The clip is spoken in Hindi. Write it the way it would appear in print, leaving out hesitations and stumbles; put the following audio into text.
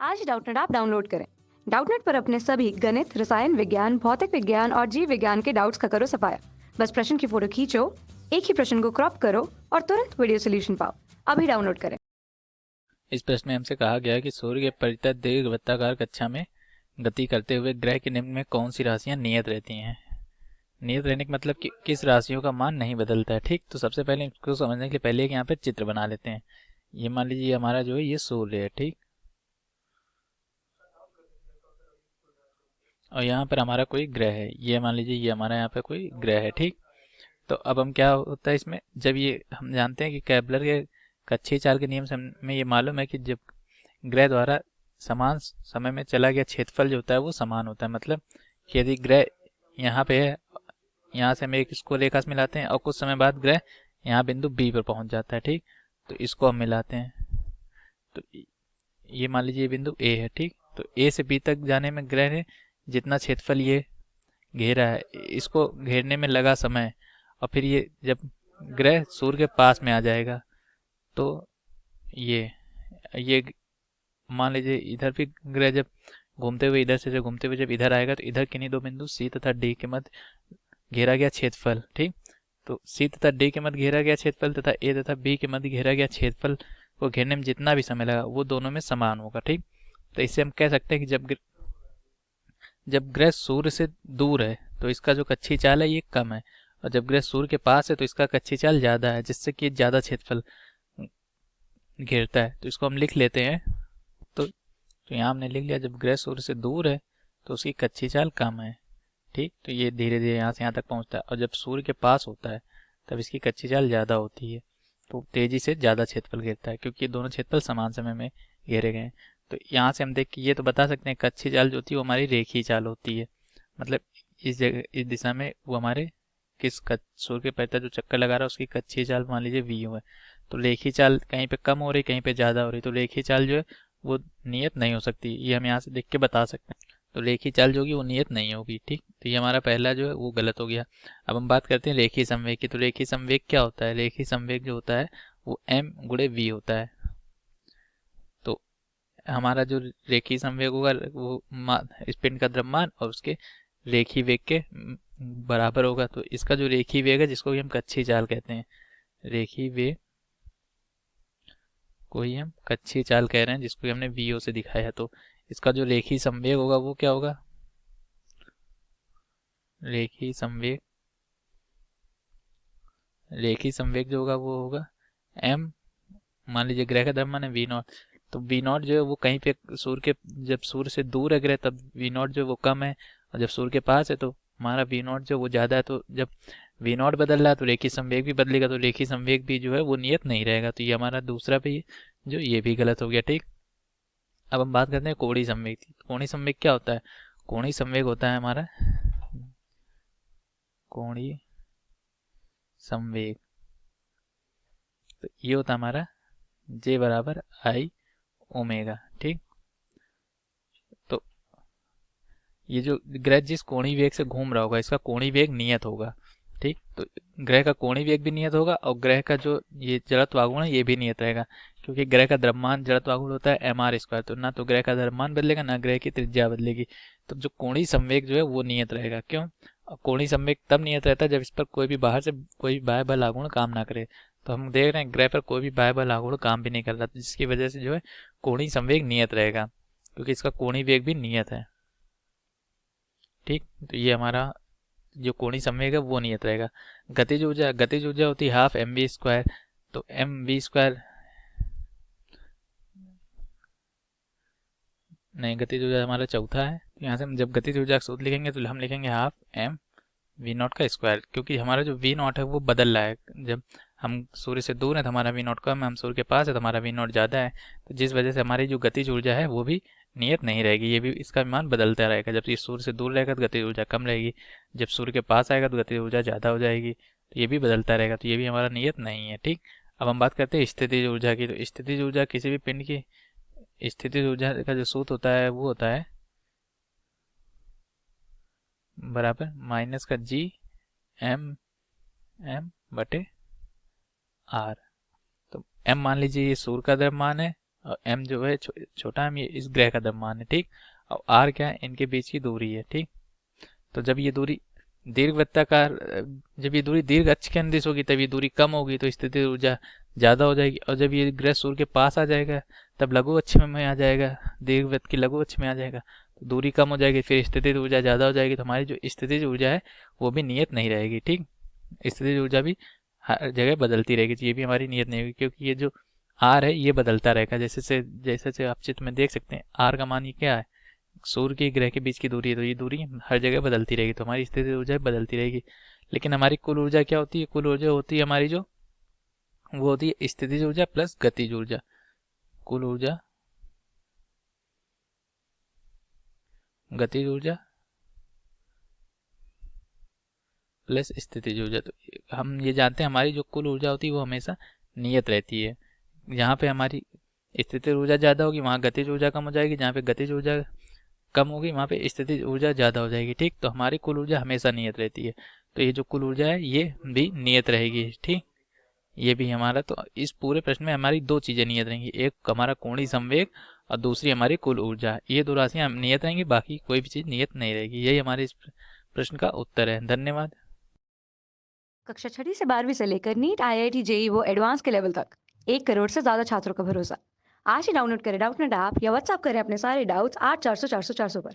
आज डाउटनेट ऐप डाउनलोड करें। डाउटनेट पर अपने सभी गणित, रसायन विज्ञान, भौतिक विज्ञान और जीव विज्ञान के डाउट्स का करो सफाया। बस प्रश्न की फोटो खींचो, एक ही प्रश्न को क्रॉप करो और तुरंत वीडियो सोल्यूशन पाओ। अभी डाउनलोड करें। इस प्रश्न में हमसे कहा गया है कि सूर्य के परितः दीर्घवृत्ताकार कक्षा में गति करते हुए ग्रह के निम्न में कौन सी राशियां नियत रहती हैं। नियत रहने का मतलब कि किस राशियों का मान नहीं बदलता है। ठीक, तो सबसे पहले इसको समझने के लिए पहले एक यहाँ पे चित्र बना लेते हैं। ये मान लीजिए हमारा जो है ये सूर्य है। ठीक, और यहाँ पर हमारा कोई ग्रह है, ये मान लीजिए ये हमारा यहाँ पे कोई ग्रह है। ठीक, तो अब हम क्या होता है इसमें, जब ये हम जानते हैं कि केपलर के कक्षीय चाल के नियम से हमें ये मालूम है कि जब ग्रह द्वारा समान समय में चला गया क्षेत्रफल जो होता है वो समान होता है। मतलब कि यदि ग्रह यहाँ पे है, यहाँ से हम एक इसको रेखा से मिलाते हैं और कुछ समय बाद ग्रह यहाँ बिंदु बी पर पहुंच जाता है। ठीक, तो इसको हम मिलाते हैं, तो ये मान लीजिए ये बिंदु ए है। ठीक, तो ए से बी तक जाने में ग्रह ने जितना क्षेत्रफल ये घेरा है, इसको घेरने में लगा समय, और फिर ये जब ग्रह सूर्य के पास में आ जाएगा तो ये मान लीजिए इधर भी ग्रह जब घूमते हुए इधर से जब घूमते हुए जब इधर आएगा तो इधर किन्हीं दो बिंदु सी तथा डी के मध्य घेरा गया क्षेत्रफल। ठीक, तो सी तथा डी के मध्य घेरा गया क्षेत्रफल तथा ए तथा बी के मध्य घेरा गया क्षेत्रफल को घेरने में जितना भी समय लगा वो दोनों में समान होगा। ठीक, तो इससे हम कह सकते हैं कि जब ग्रह सूर्य से दूर है तो इसका जो कक्षीय चाल है ये कम है, और जब ग्रह सूर्य के पास है तो इसका कक्षीय चाल ज्यादा है, जिससे कि ज्यादा क्षेत्रफल घेरता है। तो इसको हम लिख लेते हैं। तो यहाँ हमने लिख लिया, जब ग्रह सूर्य से दूर है तो उसकी कक्षीय चाल कम है। ठीक, तो ये धीरे धीरे यहाँ से यहाँ तक पहुँचता है, और जब सूर्य के पास होता है तब इसकी कच्ची चाल ज़्यादा होती है, तो तेजी से ज़्यादा क्षेत्रफल घेरता है, क्योंकि दोनों क्षेत्रफल समान समय में घेरे गए हैं। तो यहाँ से हम देख के ये तो बता सकते हैं कच्ची चाल जो होती है वो हमारी रेखीय चाल होती है। मतलब इस जगह इस दिशा में वो हमारे सूर्य के परितः जो चक्कर लगा रहा है उसकी कच्ची चाल मान लीजिए वी है। तो रेखीय चाल कहीं पे कम हो रही कहीं पे ज़्यादा हो रही, तो रेखीय चाल जो है वो नियत नहीं हो सकती, ये हम यहाँ से देख के बता सकते हैं। तो रेखीय चाल जो होगी वो नियत नहीं होगी। ठीक, तो ये हमारा पहला जो है वो गलत हो गया। अब हम बात करते हैं रेखीय संवेग की। तो रेखीय संवेग क्या होता है? रेखीय संवेग जो होता है वो m गुणे v होता है। तो हमारा जो रेखीय संवेग होगा वो इस पिंड का द्रव्यमान और उसके रेखीय वेग के बराबर होगा। तो इसका जो रेखीय वेग है जिसको हम कक्षीय चाल कहते हैं, रेखीय वेग को ही हम कक्षीय चाल कह रहे हैं, जिसको हमने vo से दिखाया है। तो इसका जो रेखीय संवेग होगा वो क्या होगा? रेखीय संवेग जो होगा वो होगा m, मान लीजिए ग्रह का द्रव्यमान है v0, तो v0 जो है वो कहीं पे जब सूर्य से दूर है ग्रह तब v0 जो है वो कम है, और जब सूर्य के पास है तो हमारा v0 जो वो ज्यादा है। तो जब v0 बदल रहा है तो रेखीय संवेग भी बदलेगा, तो रेखीय संवेग भी जो है वो नियत नहीं रहेगा। तो ये हमारा दूसरा भी जो ये भी गलत हो गया। ठीक, अब हम बात करते हैं कोणीय संवेग की। कोणीय संवेग क्या होता है? कोणीय संवेग होता है हमारा कोणीय संवेग, तो ये होता है हमारा J बराबर आई ओमेगा। ठीक, तो ये जो ग्रह जिस कोणीय वेग से घूम रहा होगा इसका कोणीय वेग नियत होगा। ठीक, तो ग्रह का कोणीय वेग भी नियत होगा और ग्रह का जो ये जड़त्व आघूर्ण है ये भी नियत रहेगा, क्योंकि ग्रह का द्रव्यमान जड़त्व आघूर्ण होता है mr²। तो ना तो ग्रह का द्रव्यमान बदलेगा ना ग्रह की त्रिज्या बदलेगी, तो जो कोणीय संवेग जो है वो नियत रहेगा। क्यों? कोणीय संवेग तब नियत रहता है जब इस पर कोई भी बाहर से कोई बाह्य बल आघूर्ण काम ना करे। तो हम देख रहे हैं ग्रह पर कोई भी बाह्य बल आघूर्ण काम भी नहीं कर रहा, जिसकी वजह से जो है कोणीय संवेग नियत रहेगा, क्योंकि इसका कोणीय वेग भी नियत है। ठीक, तो ये हमारा जो कोणीय संवेग है वो नियत रहेगा। गतिज ऊर्जा होती है हाफ mv²। तो mv² नहीं, गतिज ऊर्जा हमारा चौथा है। तो यहाँ से हम जब गतिज ऊर्जा का सूत्र लिखेंगे तो हम लिखेंगे हाफ m v0 का स्क्वायर, क्योंकि हमारा जो v0 है वो बदल रहा है। जब हम सूर्य से दूर है तो हमारा v0 कम है, हम सूर्य के पास है तो हमारा v0 ज़्यादा है, तो जिस वजह से हमारी जो गतिज ऊर्जा है वो भी नियत नहीं रहेगी, ये भी इसका मान बदलता रहेगा। जब ये सूर्य से दूर रहेगा तो गतिज ऊर्जा कम रहेगी, जब सूर्य के पास आएगा तो गतिज ऊर्जा ज़्यादा हो जाएगी, तो ये भी बदलता रहेगा, तो ये भी हमारा नियत नहीं है। ठीक, अब हम बात करते हैं स्थितिज ऊर्जा की। तो स्थितिज ऊर्जा किसी भी पिंड की स्थितिज ऊर्जा का जो सूत्र होता है वो होता है बराबर माइनस का जी एम बटे आर। तो m मान लीजिए ये सूर्य का द्रव्यमान है और m जो है छोटा m ये इस ग्रह का द्रव्यमान है, ठीक। और r क्या है, इनके बीच की दूरी है, ठीक। तो जब ये दूरी दीर्घवृत्ताकार जब ये दूरी दीर्घ अक्ष के अनुदिश होगी तब ये दूरी कम होगी, तो स्थितिज ऊर्जा ज़्यादा हो जाएगी। और जब ये ग्रह सूर्य के पास आ जाएगा तब लघु अक्ष में आ जाएगा, दीर्घवृत्त की लघु अक्ष में आ जाएगा, तो दूरी कम हो जाएगी, फिर स्थितिज ऊर्जा ज़्यादा हो जाएगी। तो हमारी जो स्थितिज ऊर्जा है वो भी नियत नहीं रहेगी, ठीक। स्थितिज ऊर्जा भी हर जगह बदलती रहेगी, तो ये भी हमारी नियत नहीं होगी, क्योंकि ये जो आर है ये बदलता रहेगा। जैसे आप चित्र में देख सकते हैं, आर का मान ये क्या है, सूर्य के ग्रह के बीच की दूरी है, तो ये दूरी हर जगह बदलती रहेगी, तो हमारी स्थितिज ऊर्जा बदलती रहेगी। लेकिन हमारी कुल ऊर्जा क्या होती है, कुल ऊर्जा होती है हमारी जो वो होती है स्थितिज ऊर्जा प्लस गतिज ऊर्जा। कुल ऊर्जा गतिज ऊर्जा प्लस स्थितिज ऊर्जा। तो हम ये जानते हैं हमारी जो कुल ऊर्जा होती है वो हमेशा नियत रहती है। जहाँ पे हमारी स्थितिज ऊर्जा ज़्यादा होगी वहाँ गतिज ऊर्जा कम हो जाएगी, जहाँ पे गतिज ऊर्जा कम होगी वहाँ पे स्थितिज ऊर्जा ज़्यादा हो जाएगी, ठीक। तो हमारी कुल ऊर्जा हमेशा नियत रहती है, तो ये जो कुल ऊर्जा है ये भी नियत रहेगी, ठीक। ये भी हमारा, तो इस पूरे प्रश्न में हमारी दो चीज़ें नियत रहेंगी, एक हमारा कोणीय संवेग और दूसरी हमारी कुल ऊर्जा। ये दो राशियाँ नियत रहेंगी, बाकी कोई भी चीज़ नियत नहीं रहेगी। यही हमारे इस प्रश्न का उत्तर है। धन्यवाद। कक्षा 6वीं से 12वीं से लेकर नीट, IIT, JEE वो एडवांस के लेवल तक 1 करोड़ से ज़्यादा छात्रों का भरोसा। आज ही डाउनलोड करें डाउटनेट ऐप या व्हाट्सएप करें अपने सारे डाउट्स 8400 400 400 पर।